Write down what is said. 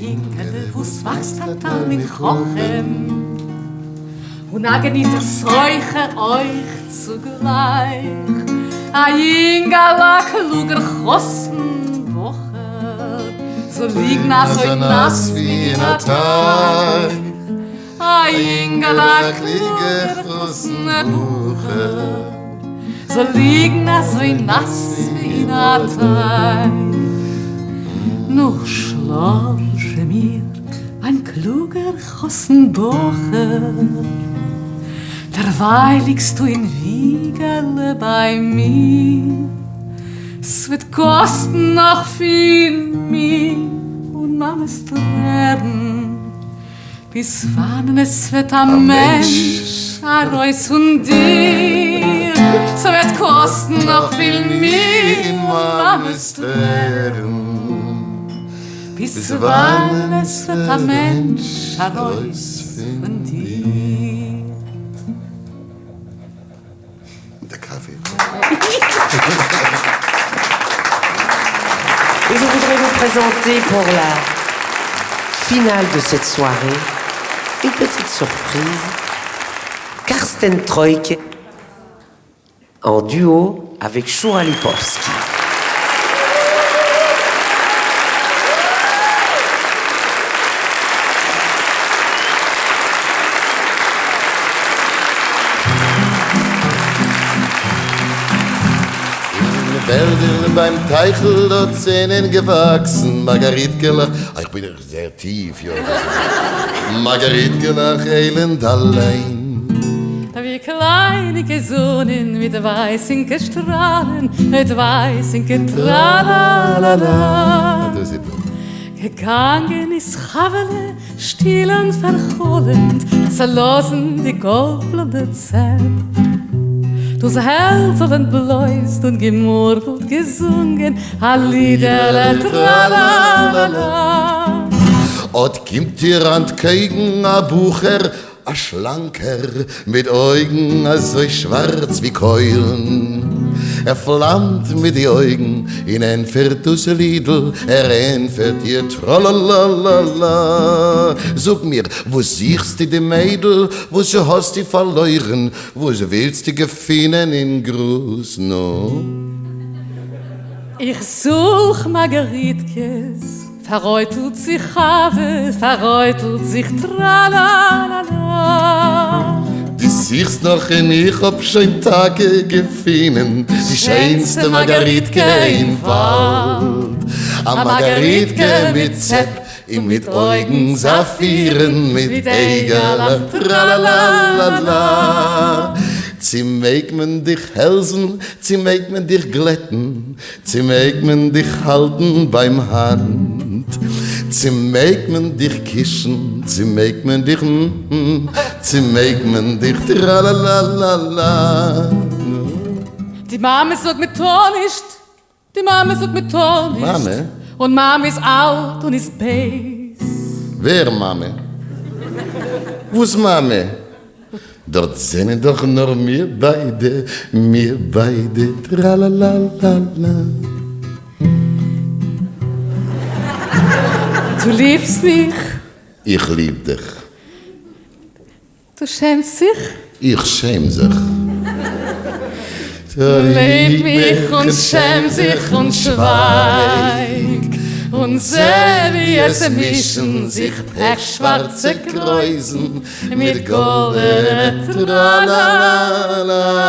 Jingele, wo's wächst hat all mit Krochem. Und a genießt Seuche euch zugleich. A Jingala kluger Chossen Woche, so liegt so nass wie in a Teich. A Jingala kluger Chossen Woche, so liegt so nass wie in a Teich. Noch schlorche mir ein kluger Chossen-Bocher, derweil liegst du in Wiegele bei mir. Es wird kosten noch viel mir und Mames werden, bis wann es wird am Mensch Reus und dir. Es wird kosten noch viel mir und Mames werden, bis wann es wird am Mensch Reus und dir. Der Kaffee. Et je voudrais vous présenter pour la finale de cette soirée une petite surprise. Karsten Troik en duo avec Shura Lipovski. Wälder beim Teichel, dort Zähnen gewachsen. Margaritke ich bin doch sehr tief, ja. Margaritke nach Elend allein. Da wie kleine Gesonnen mit weißen Strahlen, mit weißen Tralalala. Gegangen ist Chavele, still und verhohlend, zerlosen die goldblonde Zähne. Du Herz und bläust und gemurmelt, gesungen, a Liederle, tralalala. Und kommt dir an Keigen a Bucher, a Schlanker, mit Augen so schwarz wie Keulen. Flammt mit die Augen in ein viertes Liedl, entfährt ihr Tralalalala. Sag mir, wo siehst du die Mädel, wo sie hast die verloren, wo sie willst die gefinnen in Gruß, no? Ich such Margaritkes, verreutelt sich Have, verreutelt sich Tralalala. Du siehst noch und ich hab schon Tage gefunden, die schönste Margaritke im Wald. A Margaritke mit Zepp, mit Augen Saphiren, mit Eigerlach, tralalala. Sie mag man dich hälsen, sie mag man dich glätten, sie mag man dich halten beim Hand. Sie mag man dich kischen, sie mag man dich, sie mag man dich, tralalala. Die Mama sagt mit Tor nicht, die Mama sagt mit Tor nicht. Mama? Und Mama ist alt und ist base. Wer Mama? Wo's Mama? Dort sind doch nur wir beide, tralalala. Du liebst mich, Ich lieb dich. du schämst dich. Ich schäm sich. Du liebst mich und schäm sich und schweig. Und seh, wie es mischen sich pechschwarze Kreuzen mit goldenen Tralalala.